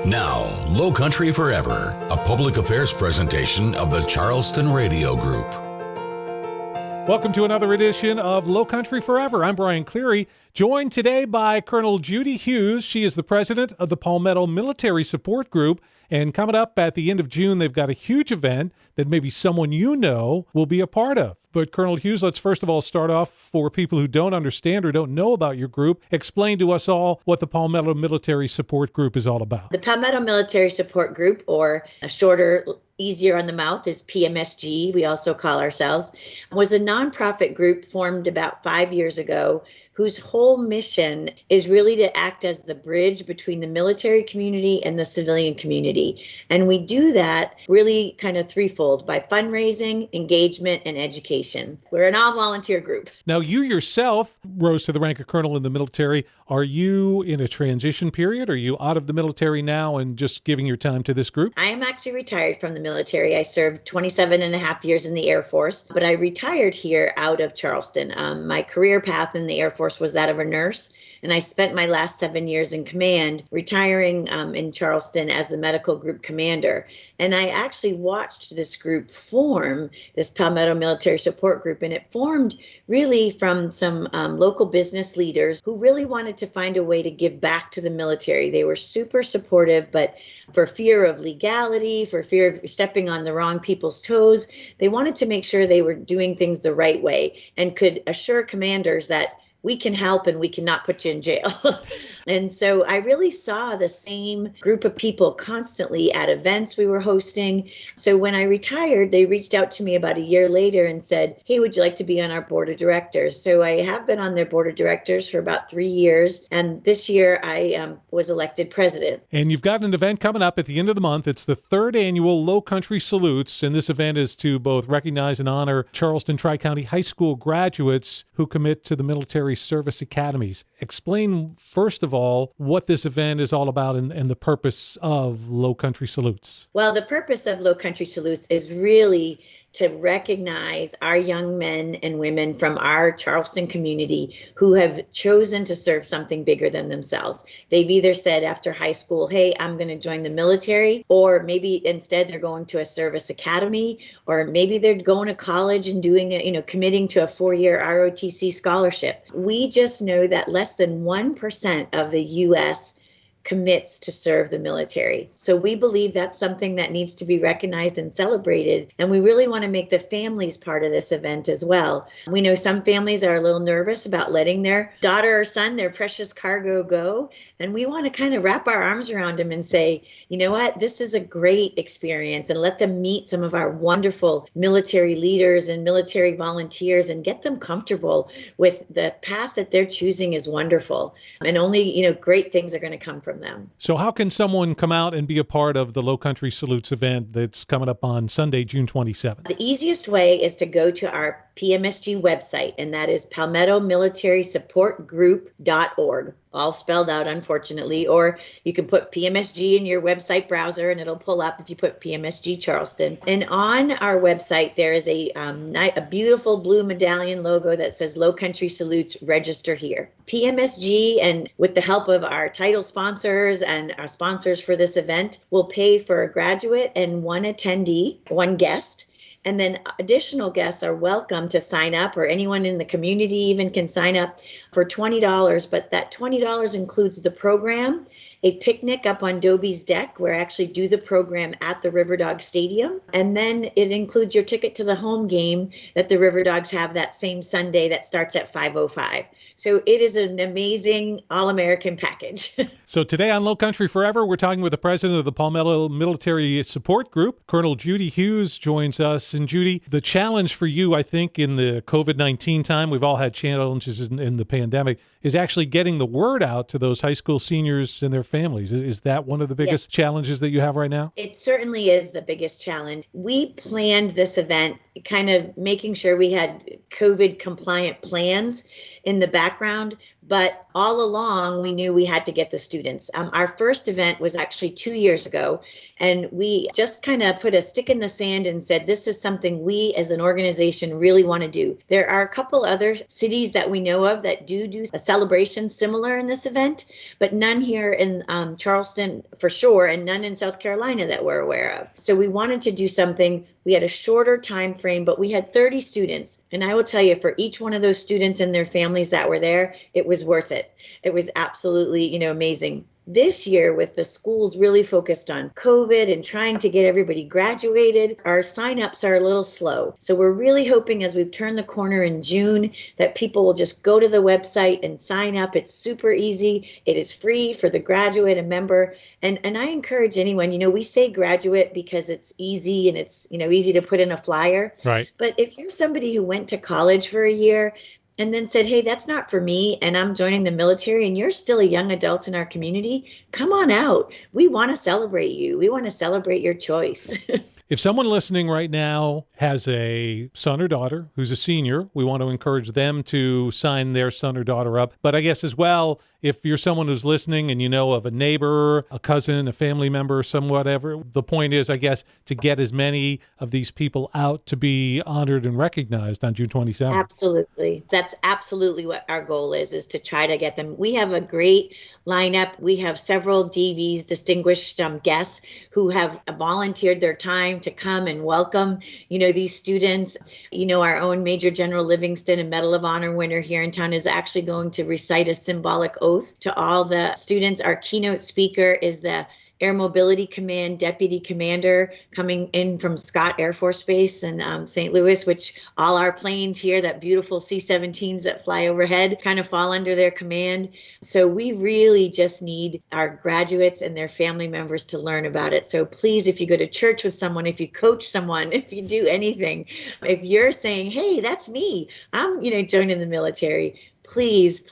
Now, Lowcountry Forever, a public affairs presentation of the Charleston Radio Group. Welcome to another edition of Lowcountry Forever. I'm Brian Cleary, joined today by Colonel Judi Hughes. She is the president of the Palmetto Military Support Group. And coming up at the end of June, they've got a huge event that maybe someone you know will be a part of. But Colonel Hughes, let's first of all start off for people who don't understand or don't know about your group. Explain to us all what the Palmetto Military Support Group is all about. The Palmetto Military Support Group, or a shorter, easier on the mouth, is PMSG, we also call ourselves, was a nonprofit group formed about 5 years ago whose whole mission is really to act as the bridge between the military community and the civilian community. And we do that really kind of threefold: by fundraising, engagement, and education. We're an all-volunteer group. Now, you yourself rose to the rank of colonel in the military. Are you in a transition period? Are you out of the military now and just giving your time to this group? I am actually retired from the military. I served 27 and a half years in the Air Force, but I retired here out of Charleston. My career path in the Air Force was that of a nurse, and I spent my last 7 years in command, retiring in Charleston as the medical group commander. And I actually watched this group form, this Palmetto Military Support Group, and it formed really from some local business leaders who really wanted to find a way to give back to the military. They were super supportive, but for fear of legality, for fear of stepping on the wrong people's toes, they wanted to make sure they were doing things the right way and could assure commanders that we can help and we cannot put you in jail. And so I really saw the same group of people constantly at events we were hosting. So when I retired, they reached out to me about a year later and said, hey, would you like to be on our board of directors? So I have been on their board of directors for about 3 years. And this year I was elected president. And you've got an event coming up at the end of the month. It's the Third Annual Lowcountry Salutes. And this event is to both recognize and honor Charleston Tri-County High School graduates who commit to the military service academies. Explain, first of all, what this event is all about and the purpose of Lowcountry Salutes. Well, the purpose of Lowcountry Salutes is really to recognize our young men and women from our Charleston community who have chosen to serve something bigger than themselves. They've either said after high school, hey, I'm going to join the military, or maybe instead they're going to a service academy, or maybe they're going to college and doing it, committing to a 4-year ROTC scholarship. We just know that less than 1% of the U.S. commits to serve the military. So we believe that's something that needs to be recognized and celebrated. And we really want to make the families part of this event as well. We know some families are a little nervous about letting their daughter or son, their precious cargo, go. And we want to kind of wrap our arms around them and say, you know what, this is a great experience, and let them meet some of our wonderful military leaders and military volunteers and get them comfortable with the path that they're choosing is wonderful. And only, great things are going to come from them. So how can someone come out and be a part of the Lowcountry Salutes event that's coming up on Sunday, June 27th? The easiest way is to go to our PMSG website, and that is palmettomilitarySupportGroup.org. All spelled out, unfortunately, or you can put PMSG in your website browser and it'll pull up if you put PMSG Charleston. And on our website, there is a beautiful blue medallion logo that says Lowcountry Salutes, register here. PMSG, and with the help of our title sponsors and our sponsors for this event, will pay for a graduate and one attendee, one guest. And then additional guests are welcome to sign up, or anyone in the community even can sign up for $20. But that $20 includes the program, a picnic up on Dobie's deck, where I actually do the program at the River Dog Stadium. And then it includes your ticket to the home game that the River Dogs have that same Sunday that starts at 5:05. So it is an amazing all-American package. So today on Lowcountry Forever, we're talking with the president of the Palmetto Military Support Group. Colonel Judi Hughes joins us. And Judi, the challenge for you, I think, in the COVID-19 time, we've all had challenges in the pandemic, is actually getting the word out to those high school seniors and their families. Is that one of the biggest challenges that you have right now? It certainly is the biggest challenge. We planned this event kind of making sure we had COVID compliant plans in the background, But all along, we knew we had to get the students. Our first event was actually 2 years ago, and we just kind of put a stick in the sand and said, this is something we as an organization really want to do. There are a couple other cities that we know of that do a celebration similar in this event, but none here in Charleston for sure, and none in South Carolina that we're aware of. So we wanted to do something. We had a shorter time frame, but we had 30 students. And I will tell you, for each one of those students and their families that were there, it was worth it. It was absolutely, amazing. This year, with the schools really focused on COVID and trying to get everybody graduated, our signups are a little slow. So we're really hoping as we've turned the corner in June that people will just go to the website and sign up. It's super easy. It is free for the graduate and member. And I encourage anyone, we say graduate because it's easy and it's, easy to put in a flyer. Right. But if you're somebody who went to college for a year and then said, hey, that's not for me, and I'm joining the military, and you're still a young adult in our community, come on out. We want to celebrate you. We want to celebrate your choice. If someone listening right now has a son or daughter who's a senior, we want to encourage them to sign their son or daughter up. But I guess as well, if you're someone who's listening and you know of a neighbor, a cousin, a family member, some whatever, the point is, I guess, to get as many of these people out to be honored and recognized on June 27th. Absolutely. That's absolutely what our goal is to try to get them. We have a great lineup. We have several DVs, distinguished guests, who have volunteered their time to come and welcome, these students. Our own Major General Livingston, a Medal of Honor winner here in town, is actually going to recite a symbolic oath to all the students. Our keynote speaker is the Air Mobility Command Deputy Commander coming in from Scott Air Force Base in St. Louis, which all our planes here, that beautiful C-17s that fly overhead, kind of fall under their command. So we really just need our graduates and their family members to learn about it. So please, if you go to church with someone, if you coach someone, if you do anything, if you're saying, hey, that's me, I'm, joining the military, please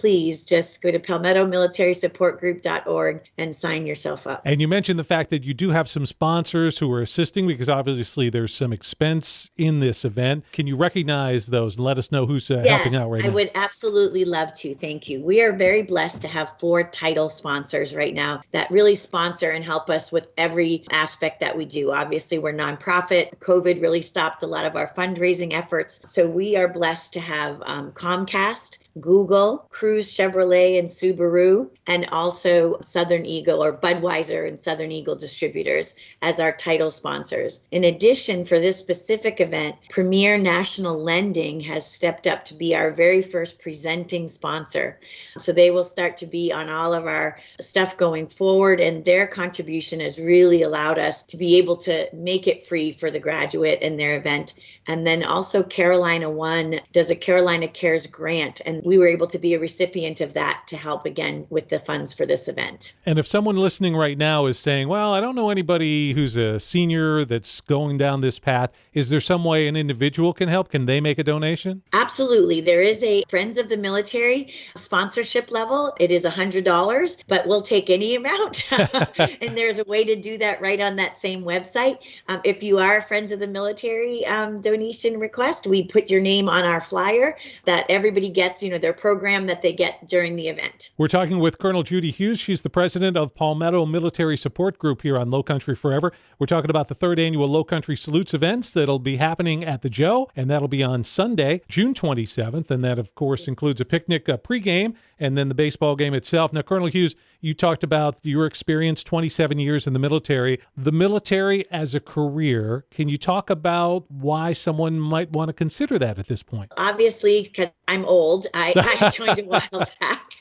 just go to palmettomilitarysupportgroup.org and sign yourself up. And you mentioned the fact that you do have some sponsors who are assisting, because obviously there's some expense in this event. Can you recognize those and let us know who's helping out right now? I would absolutely love to. Thank you. We are very blessed to have 4 title sponsors right now that really sponsor and help us with every aspect that we do. Obviously, we're nonprofit. COVID really stopped a lot of our fundraising efforts. So we are blessed to have Comcast, Google, Cruise Chevrolet and Subaru, and also Southern Eagle or Budweiser and Southern Eagle distributors as our title sponsors. In addition, for this specific event, Premier National Lending has stepped up to be our very first presenting sponsor. So they will start to be on all of our stuff going forward, and their contribution has really allowed us to be able to make it free for the graduate and their event. And then also Carolina One does a Carolina Cares grant, and we were able to be a recipient of that to help again with the funds for this event. And if someone listening right now is saying, well, I don't know anybody who's a senior that's going down this path, is there some way an individual can help? Can they make a donation? Absolutely. There is a Friends of the Military sponsorship level. It is $100, but we'll take any amount. And there's a way to do that right on that same website. If you are a Friends of the Military donation request, we put your name on our flyer that everybody gets, their program that they get during the event. We're talking with Colonel Judi Hughes. She's the president of Palmetto Military Support Group here on Lowcountry Forever. We're talking about the Third Annual Lowcountry Salutes events that'll be happening at the Joe, and that'll be on Sunday, June 27th. And that, of course, includes a picnic pregame and then the baseball game itself. Now, Colonel Hughes, you talked about your experience, 27 years in the military. The military as a career, can you talk about why someone might want to consider that at this point? Obviously, because I'm old, I joined a while back.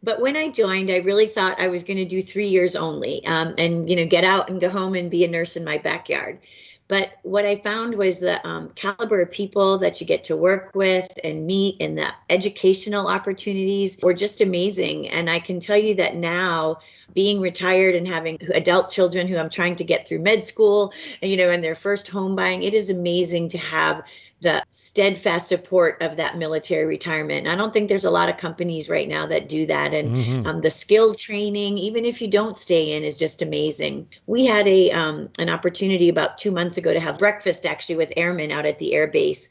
But when I joined, I really thought I was going to do 3 years only and, get out and go home and be a nurse in my backyard. But what I found was the caliber of people that you get to work with and meet, and the educational opportunities were just amazing. And I can tell you that now, being retired and having adult children who I'm trying to get through med school, and their first home buying, it is amazing to have the steadfast support of that military retirement. And I don't think there's a lot of companies right now that do that. And the skill training, even if you don't stay in, is just amazing. We had an opportunity about 2 months ago to have breakfast actually with airmen out at the air base.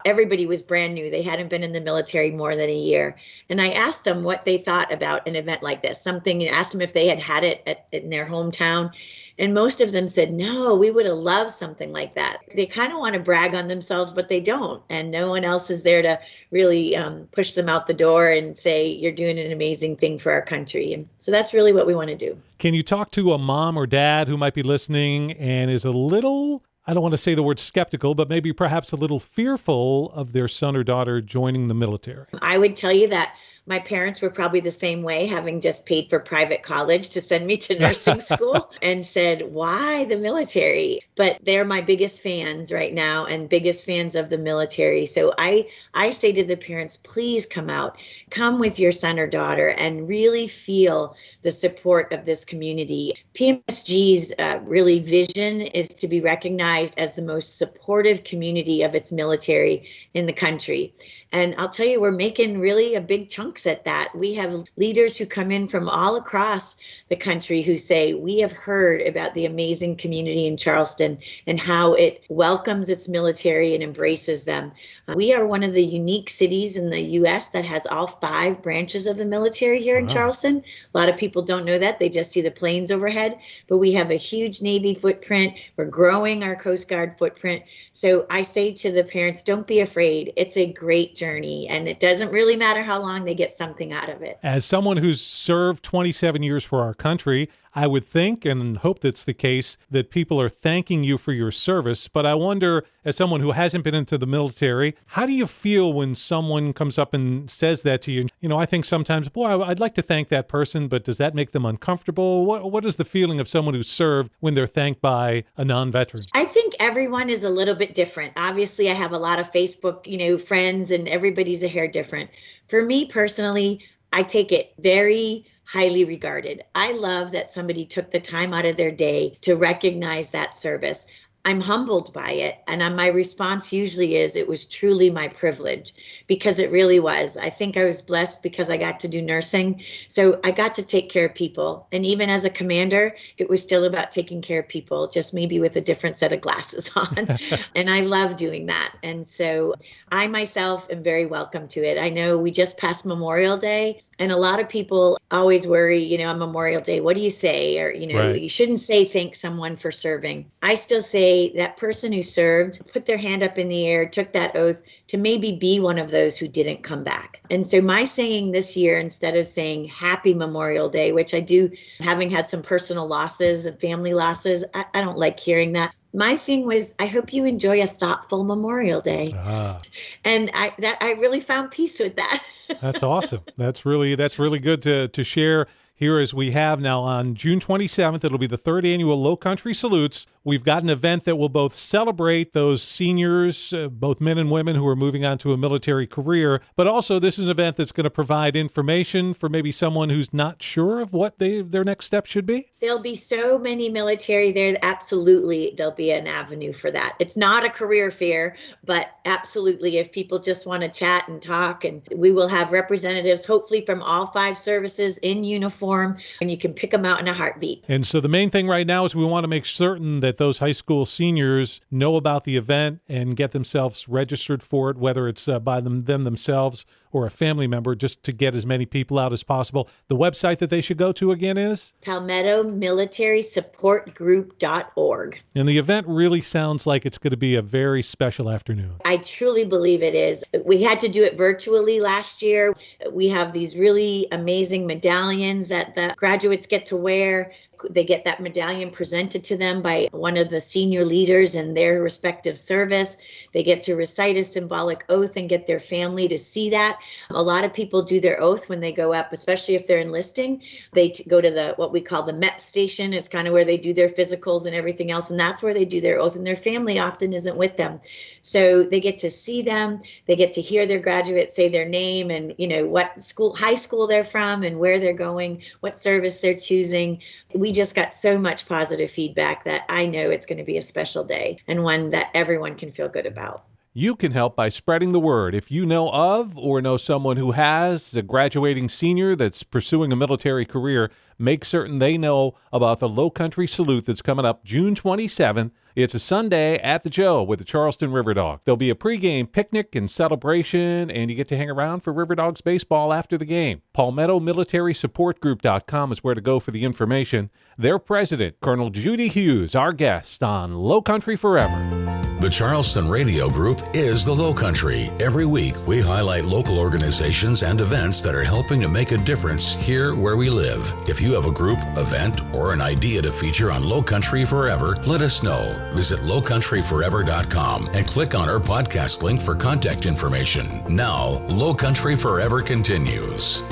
everybody was brand new. They hadn't been in the military more than a year. And I asked them what they thought about an event like this, asked them if they had it in their hometown. And most of them said, no, we would have loved something like that. They kind of want to brag on themselves, but they don't. And no one else is there to really push them out the door and say, you're doing an amazing thing for our country. And so that's really what we want to do. Can you talk to a mom or dad who might be listening and is a little, I don't want to say the word skeptical, but maybe perhaps a little fearful of their son or daughter joining the military? I would tell you that my parents were probably the same way, having just paid for private college to send me to nursing school and said, why the military? But they're my biggest fans right now and biggest fans of the military. So I say to the parents, please come out, come with your son or daughter and really feel the support of this community. PMSG's really vision is to be recognized as the most supportive community of its military in the country. And I'll tell you, we're making really a big chunks at that. We have leaders who come in from all across the country who say, we have heard about the amazing community in Charleston and how it welcomes its military and embraces them. We are one of the unique cities in the U.S. that has all 5 branches of the military here in Charleston. A lot of people don't know that. They just see the planes overhead. But we have a huge Navy footprint. We're growing our Coast Guard footprint. So I say to the parents, don't be afraid. It's a great journey, and it doesn't really matter how long, they get something out of it. As someone who's served 27 years for our country, I would think and hope that's the case that people are thanking you for your service. But I wonder, as someone who hasn't been into the military, how do you feel when someone comes up and says that to you? You know, I think sometimes, boy, I'd like to thank that person, but does that make them uncomfortable? What is the feeling of someone who's served when they're thanked by a non-veteran? I think everyone is a little bit different. Obviously, I have a lot of Facebook, friends, and everybody's a hair different. For me personally, I take it very highly regarded. I love that somebody took the time out of their day to recognize that service. I'm humbled by it. And my response usually is, it was truly my privilege, because it really was. I think I was blessed because I got to do nursing. So I got to take care of people. And even as a commander, it was still about taking care of people, just maybe with a different set of glasses on. And I love doing that. And so I myself am very welcome to it. I know we just passed Memorial Day, and a lot of people always worry, on Memorial Day, what do you say? Or, Right. You shouldn't say thank someone for serving. I still say that person who served, put their hand up in the air, took that oath to maybe be one of those who didn't come back. And so my saying this year, instead of saying Happy Memorial Day, which I do, having had some personal losses and family losses, I don't like hearing that. My thing was, I hope you enjoy a thoughtful Memorial Day. And I really found peace with that. That's awesome. That's really good to share here as we have now on June 27th. It'll be the Third Annual Lowcountry Salutes. We've got an event that will both celebrate those seniors, both men and women who are moving on to a military career, but also this is an event that's going to provide information for maybe someone who's not sure of what their next step should be. There'll be so many military there. Absolutely, there'll be an avenue for that. It's not a career fair, but absolutely, if people just want to chat and talk, and we will have representatives, hopefully from all 5 services in uniform, and you can pick them out in a heartbeat. And so the main thing right now is we want to make certain that those high school seniors know about the event and get themselves registered for it, whether it's by them themselves or a family member, just to get as many people out as possible. The website that they should go to again is? PalmettoMilitarySupportGroup.org. And the event really sounds like it's going to be a very special afternoon. I truly believe it is. We had to do it virtually last year. We have these really amazing medallions that the graduates get to wear. They get that medallion presented to them by one of the senior leaders in their respective service. They get to recite a symbolic oath and get their family to see that. A lot of people do their oath when they go up, especially if they're enlisting. They go to what we call the MEP station. It's kind of where they do their physicals and everything else. And that's where they do their oath. And their family often isn't with them. So they get to see them. They get to hear their graduates say their name and, what high school they're from and where they're going, what service they're choosing. We just got so much positive feedback that I know it's going to be a special day and one that everyone can feel good about. You can help by spreading the word. If you know of or know someone who has a graduating senior that's pursuing a military career, make certain they know about the Lowcountry Salute that's coming up June 27th. It's a Sunday at the Joe with the Charleston River Dog. There'll be a pregame picnic and celebration, and you get to hang around for River Dogs baseball after the game. Palmetto Military Support Group.com is where to go for the information. Their president, Colonel Judi Hughes, our guest on Lowcountry Forever. The Charleston Radio Group is the Lowcountry. Every week, we highlight local organizations and events that are helping to make a difference here where we live. If you have a group, event, or an idea to feature on Lowcountry Forever, let us know. Visit lowcountryforever.com and click on our podcast link for contact information. Now, Lowcountry Forever continues.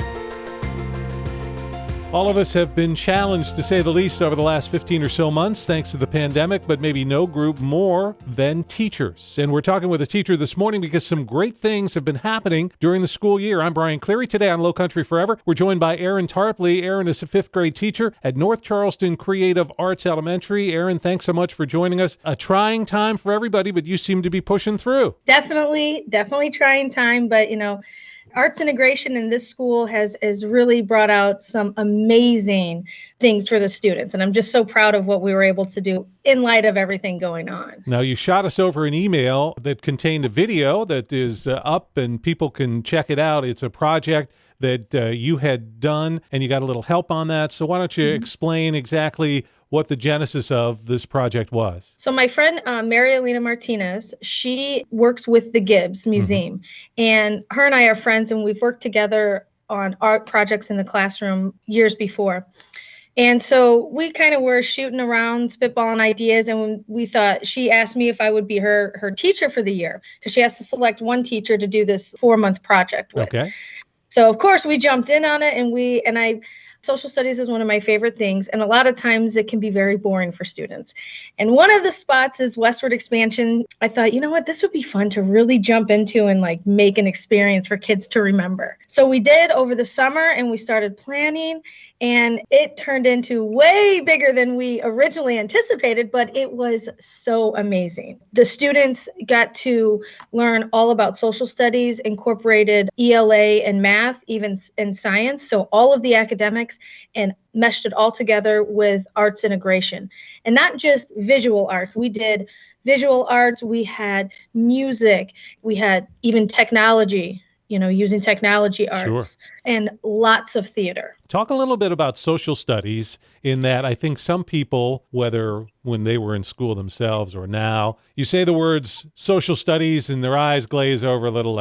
All of us have been challenged, to say the least, over the last 15 or so months, thanks to the pandemic, but maybe no group more than teachers. And we're talking with a teacher this morning because some great things have been happening during the school year. I'm Brian Cleary. Today on Lowcountry Forever, we're joined by Erin Tarpley. Erin is a fifth grade teacher at North Charleston Creative Arts Elementary. Erin, thanks so much for joining us. A trying time for everybody, but you seem to be pushing through. Definitely trying time, but arts integration in this school has really brought out some amazing things for the students. And I'm just so proud of what we were able to do in light of everything going on. Now, you shot us over an email that contained a video that is up and people can check it out. It's a project that you had done and you got a little help on that. So why don't you explain exactly what the genesis of this project was? So my friend, Mary Elena Martinez, she works with the Gibbes Museum, and her and I are friends, and we've worked together on art projects in the classroom years before. And so we kind of were shooting around, spitballing ideas, and when we thought, she asked me if I would be her teacher for the year, because she has to select one teacher to do this 4-month project with. Okay. So of course we jumped in on it, social studies is one of my favorite things, and a lot of times it can be very boring for students. And one of the spots is westward expansion. I thought, this would be fun to really jump into and make an experience for kids to remember. So we did over the summer, and we started planning, and it turned into way bigger than we originally anticipated, but it was so amazing. The students got to learn all about social studies, incorporated ELA and math, even in science. So all of the academics, and meshed it all together with arts integration. And not just visual art. We did visual arts, we had music, we had even technology, using technology arts, and lots of theater. Talk a little bit about social studies, in that I think some people, whether when they were in school themselves or now, you say the words social studies and their eyes glaze over a little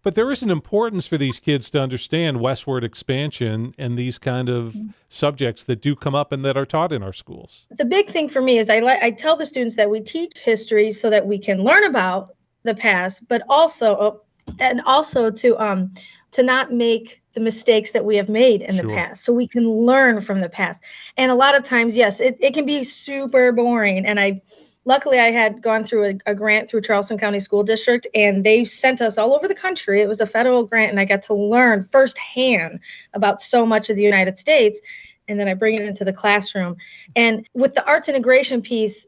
but there is an importance for these kids to understand westward expansion and these kind of subjects that do come up and that are taught in our schools. The big thing for me is I tell the students that we teach history so that we can learn about the past, but also to not make the mistakes that we have made in the past, so we can learn from the past. And a lot of times, yes, it can be super boring. And luckily I had gone through a grant through Charleston County School District, and they sent us all over the country. It was a federal grant, and I got to learn firsthand about so much of the United States. And then I bring it into the classroom. And with the arts integration piece,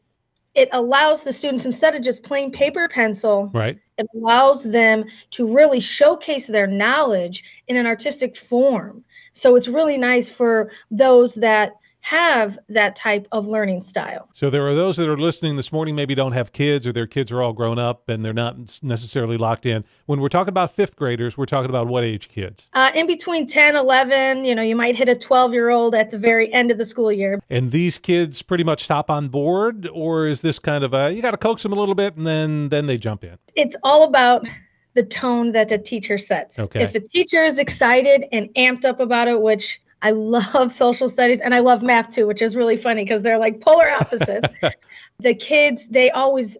it allows the students, instead of just plain paper pencil, it allows them to really showcase their knowledge in an artistic form. So it's really nice for those that have that type of learning style. So there are those that are listening this morning, maybe don't have kids, or their kids are all grown up and they're not necessarily locked in. When we're talking about fifth graders, we're talking about what age kids? In between 10, 11, you might hit a 12-year-old at the very end of the school year. And these kids pretty much hop on board, or is this kind of you got to coax them a little bit and then they jump in? It's all about the tone that a teacher sets. Okay. If a teacher is excited and amped up about it, which I love social studies, and I love math too, which is really funny because they're like polar opposites. The kids, they always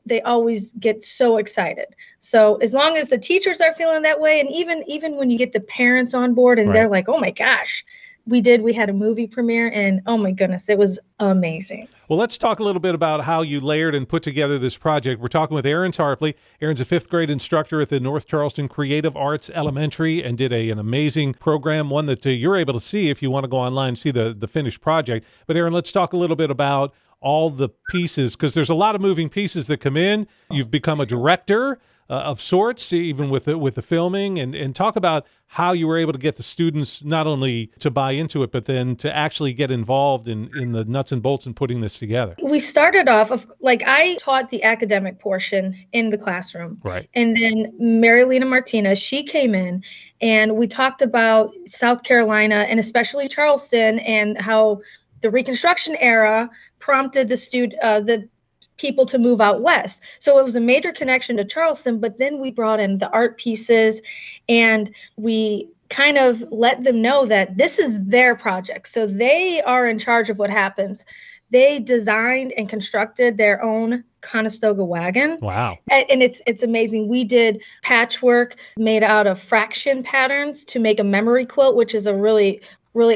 get so excited. So as long as the teachers are feeling that way, and even when you get the parents on board and they're like, oh my gosh, We had a movie premiere, and oh my goodness, it was amazing. Well, let's talk a little bit about how you layered and put together this project. We're talking with Erin Tarpley. Erin's a 5th grade instructor at the North Charleston Creative Arts Elementary and did an amazing program, one that you're able to see if you want to go online and see the finished project. But Erin, let's talk a little bit about all the pieces, because there's a lot of moving pieces that come in. You've become a director of sorts, even with the filming, and talk about how you were able to get the students not only to buy into it, but then to actually get involved in the nuts and bolts and putting this together. We started off I taught the academic portion in the classroom. Right. And then Marilena Martinez, she came in and we talked about South Carolina and especially Charleston and how the Reconstruction era prompted the people to move out west. So it was a major connection to Charleston, but then we brought in the art pieces and we kind of let them know that this is their project. So they are in charge of what happens. They designed and constructed their own Conestoga wagon. Wow. And it's amazing. We did patchwork made out of fraction patterns to make a memory quilt, which is a really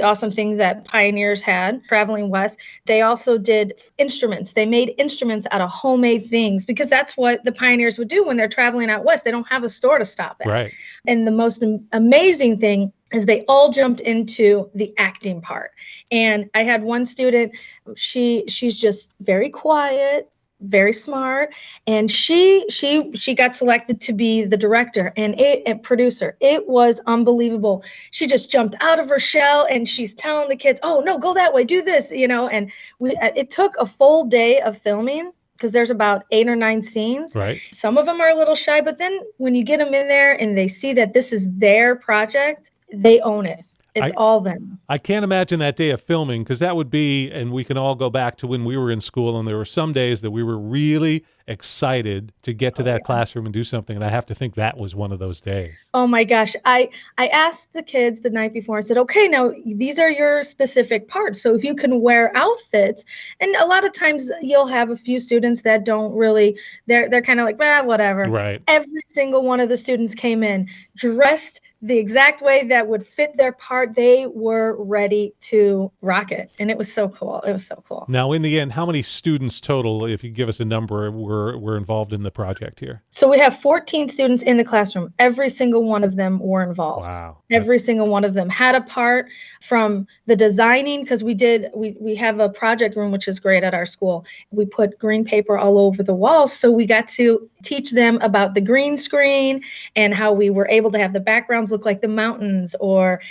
awesome thing that pioneers had traveling west. They also did instruments. They made instruments out of homemade things because that's what the pioneers would do when they're traveling out west. They don't have a store to stop at. Right. And the most amazing thing is they all jumped into the acting part. And I had one student, she's just very quiet, very smart, and she got selected to be the director and a producer. It was unbelievable. She just jumped out of her shell and she's telling the kids, "Oh no, go that way, do this," and it took a full day of filming because there's about 8 or 9 scenes. Right. Some of them are a little shy, but then when you get them in there and they see that this is their project, they own it. It's all them. I can't imagine that day of filming, because that would be, and we can all go back to when we were in school, and there were some days that we were really excited to get to that classroom and do something, and I have to think that was one of those days. Oh my gosh. I asked the kids the night before, I said, okay, now these are your specific parts. So if you can wear outfits, and a lot of times you'll have a few students that don't really, they're kind of like, whatever. Right. Every single one of the students came in dressed the exact way that would fit their part. They were ready to rock it. And it was so cool. It was so cool. Now, in the end, how many students total, if you give us a number, were involved in the project here? So we have 14 students in the classroom. Every single one of them were involved. Wow. Every single one of them had a part, from the designing, because we have a project room, which is great at our school. We put green paper all over the walls. So we got to teach them about the green screen and how we were able to have the backgrounds look like the mountains, or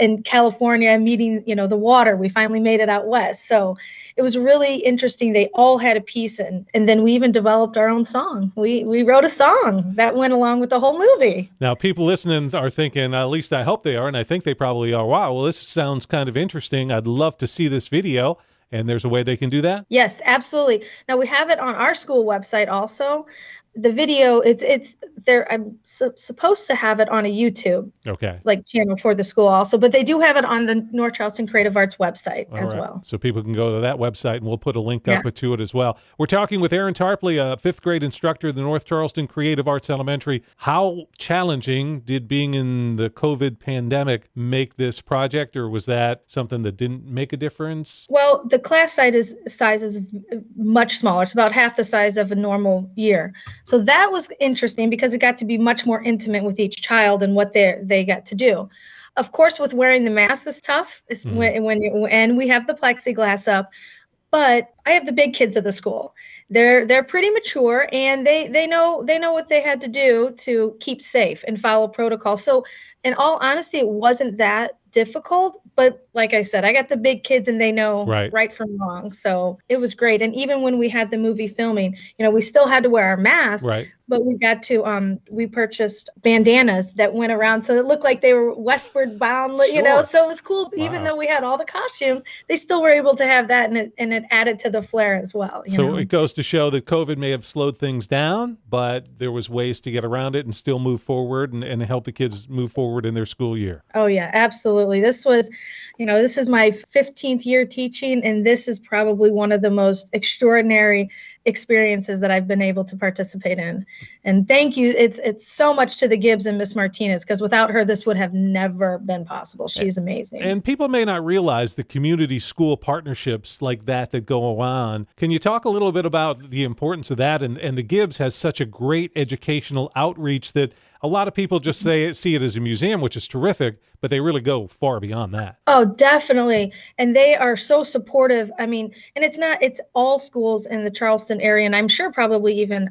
in California meeting, the water. We finally made it out west. So it was really interesting. They all had a piece, and then we even developed our own song. We wrote a song that went along with the whole movie. Now, people listening are thinking, at least I hope they are, and I think they probably are, wow, well, this sounds kind of interesting. I'd love to see this video. And there's a way they can do that? Yes, absolutely. Now, we have it on our school website also. The video, it's there. I'm supposed to have it on a YouTube channel for the school also, but they do have it on the North Charleston Creative Arts website as well. So people can go to that website, and we'll put a link up to it as well. We're talking with Erin Tarpley, a 5th grade instructor at the North Charleston Creative Arts Elementary. How challenging did being in the COVID pandemic make this project, or was that something that didn't make a difference? Well, the class size is much smaller. It's about half the size of a normal year. So that was interesting because it got to be much more intimate with each child and what they got to do. Of course, with wearing the mask is tough. And we have the plexiglass up, but I have the big kids at the school. They're pretty mature, and they know what they had to do to keep safe and follow protocol. So in all honesty, it wasn't that difficult. But like I said, I got the big kids and they know right from wrong. So it was great. And even when we had the movie filming, we still had to wear our masks. Right. But we got to, we purchased bandanas that went around so it looked like they were westward bound, Sure. So it was cool. Wow. Even though we had all the costumes, they still were able to have that, and it added to the flair as well. So it goes to show that COVID may have slowed things down, but there was ways to get around it and still move forward and help the kids move forward in their school year. Oh, yeah, absolutely. This was, this is my 15th year teaching, and this is probably one of the most extraordinary experiences that I've been able to participate in. And thank you. It's so much to the Gibbes and Miss Martinez, because without her, this would have never been possible. She's amazing. And people may not realize the community school partnerships like that go on. Can you talk a little bit about the importance of that? And the Gibbes has such a great educational outreach that a lot of people just see it as a museum, which is terrific, but they really go far beyond that. Oh, definitely. And they are so supportive. I mean, and it's all schools in the Charleston area, and I'm sure probably even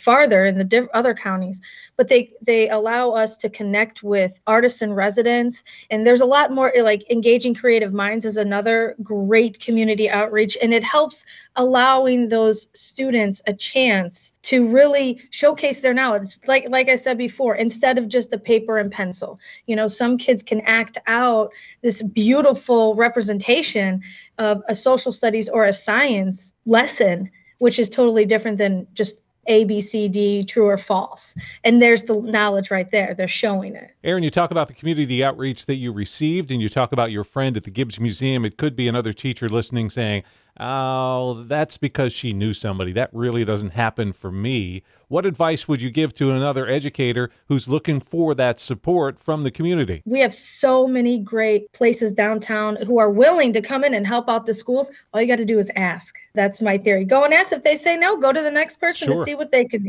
farther in the other counties, but they allow us to connect with artists and residents. And there's a lot more, like Engaging Creative Minds is another great community outreach, and it helps allowing those students a chance to really showcase their knowledge. Like I said before, instead of just a paper and pencil, some kids can act out this beautiful representation of a social studies or a science lesson, which is totally different than just A, B, C, D, true or false. And there's the knowledge right there. They're showing it. Erin, you talk about the community outreach that you received, and you talk about your friend at the Gibbes Museum. It could be another teacher listening saying, oh, that's because she knew somebody. That really doesn't happen for me. What advice would you give to another educator who's looking for that support from the community? We have so many great places downtown who are willing to come in and help out the schools. All you got to do is ask. That's my theory. Go and ask. If they say no, go to the next person to see what they can,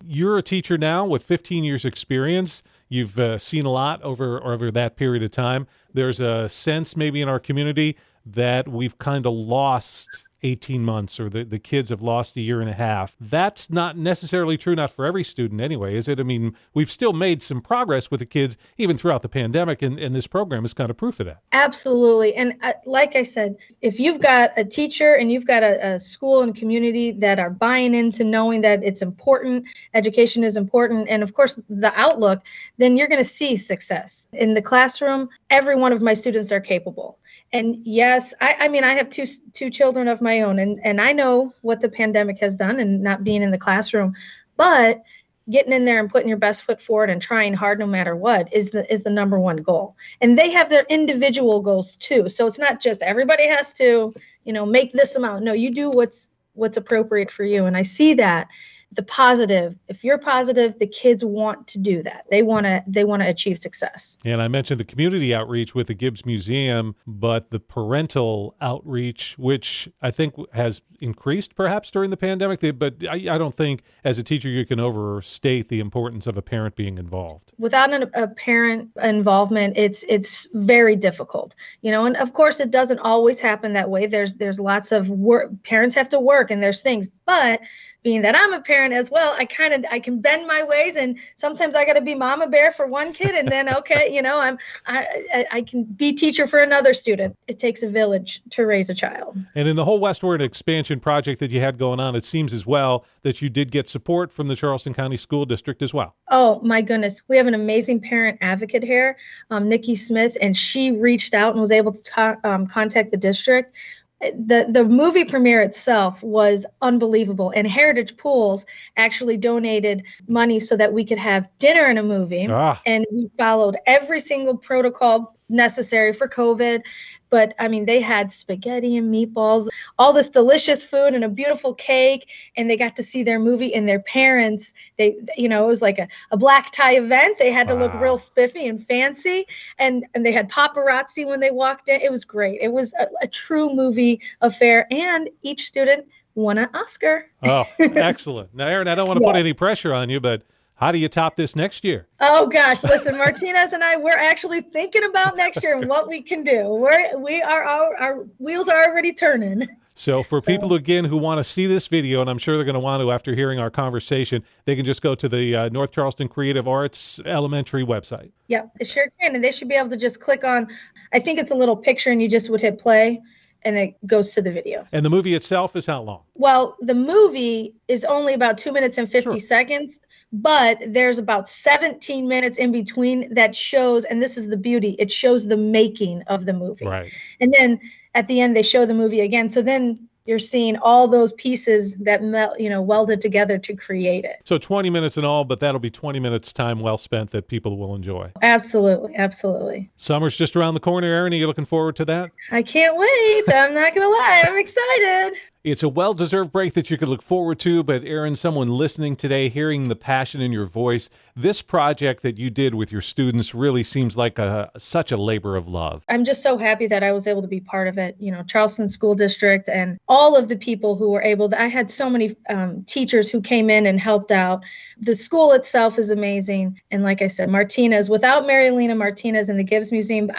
You're a teacher now with 15 years experience. You've seen a lot over that period of time. There's a sense maybe in our community that we've kind of lost 18 months, or the kids have lost a year and a half. That's not necessarily true, not for every student anyway, is it? I mean, we've still made some progress with the kids even throughout the pandemic, and this program is kind of proof of that. Absolutely. And like I said, if you've got a teacher and you've got a school and community that are buying into knowing that it's important, education is important, and of course the outlook, then you're going to see success. In the classroom, every one of my students are capable. And yes, I mean, I have two children of my own, and I know what the pandemic has done and not being in the classroom, but getting in there and putting your best foot forward and trying hard no matter what is the number one goal. And they have their individual goals too. So it's not just everybody has to, make this amount. No, you do what's appropriate for you. And I see that. The positive, if you're positive, the kids want to do that. They want to achieve success. And I mentioned the community outreach with the Gibbes Museum, but the parental outreach, which I think has increased perhaps during the pandemic, but I don't think as a teacher you can overstate the importance of a parent being involved. Without a parent involvement, it's very difficult, and of course it doesn't always happen that way. There's lots of work. Parents have to work and there's things, but being that I'm a parent as well, I can bend my ways, and sometimes I got to be mama bear for one kid, and then I can be teacher for another student. It takes a village to raise a child. And in the whole westward expansion project that you had going on, it seems as well that you did get support from the Charleston County School District as well. Oh my goodness, we have an amazing parent advocate here, Nikki Smith, and she reached out and was able to contact the district. The movie premiere itself was unbelievable, and Heritage Pools actually donated money so that we could have dinner and a movie. And we followed every single protocol necessary for COVID. But I mean, they had spaghetti and meatballs, all this delicious food and a beautiful cake, and they got to see their movie, and their parents, it was like a black tie event. They had to look real spiffy and fancy, and they had paparazzi when they walked in. It was great. It was a true movie affair, and each student won an Oscar. Oh, excellent. Now, Erin, I don't want to put any pressure on you, but how do you top this next year? Oh, gosh. Listen, Martinez and I, we're actually thinking about next year and what we can do. Our wheels are already turning. So for people, again, who want to see this video, and I'm sure they're going to want to after hearing our conversation, they can just go to the North Charleston Creative Arts Elementary website. Yep, they sure can. And they should be able to just click on, I think it's a little picture, and you just would hit play, and it goes to the video. And the movie itself is how long? Well, the movie is only about 2 minutes and 50 seconds, but there's about 17 minutes in between that shows, and this is the beauty, it shows the making of the movie. Right. And then at the end, they show the movie again. So then you're seeing all those pieces that welded together to create it. So 20 minutes in all, but that'll be 20 minutes time well spent that people will enjoy. Absolutely. Absolutely. Summer's just around the corner, Erin. Are you looking forward to that? I can't wait. I'm not going to lie. I'm excited. It's a well-deserved break that you could look forward to, but Erin, someone listening today, hearing the passion in your voice, this project that you did with your students really seems like such a labor of love. I'm just so happy that I was able to be part of it. Charleston School District and all of the people who were able to, I had so many teachers who came in and helped out. The school itself is amazing. And like I said, Martinez, without Marilena Martinez and the Gibbes Museum,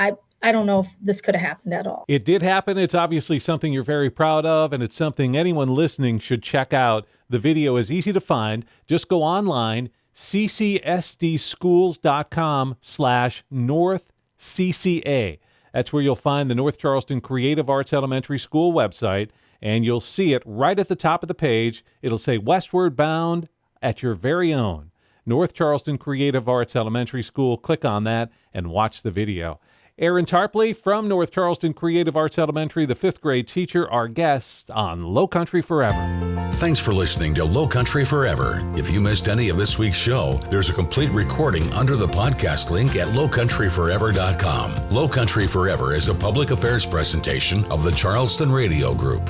I don't know if this could have happened at all. It did happen. It's obviously something you're very proud of, and it's something anyone listening should check out. The video is easy to find. Just go online, ccsdschools.com/NorthCCA. That's where you'll find the North Charleston Creative Arts Elementary School website, and you'll see it right at the top of the page. It'll say Westward Bound at your very own North Charleston Creative Arts Elementary School. Click on that and watch the video. Erin Tarpley from North Charleston Creative Arts Elementary, the 5th grade teacher, our guest on Lowcountry Forever. Thanks for listening to Lowcountry Forever. If you missed any of this week's show, there's a complete recording under the podcast link at lowcountryforever.com. Lowcountry Forever is a public affairs presentation of the Charleston Radio Group.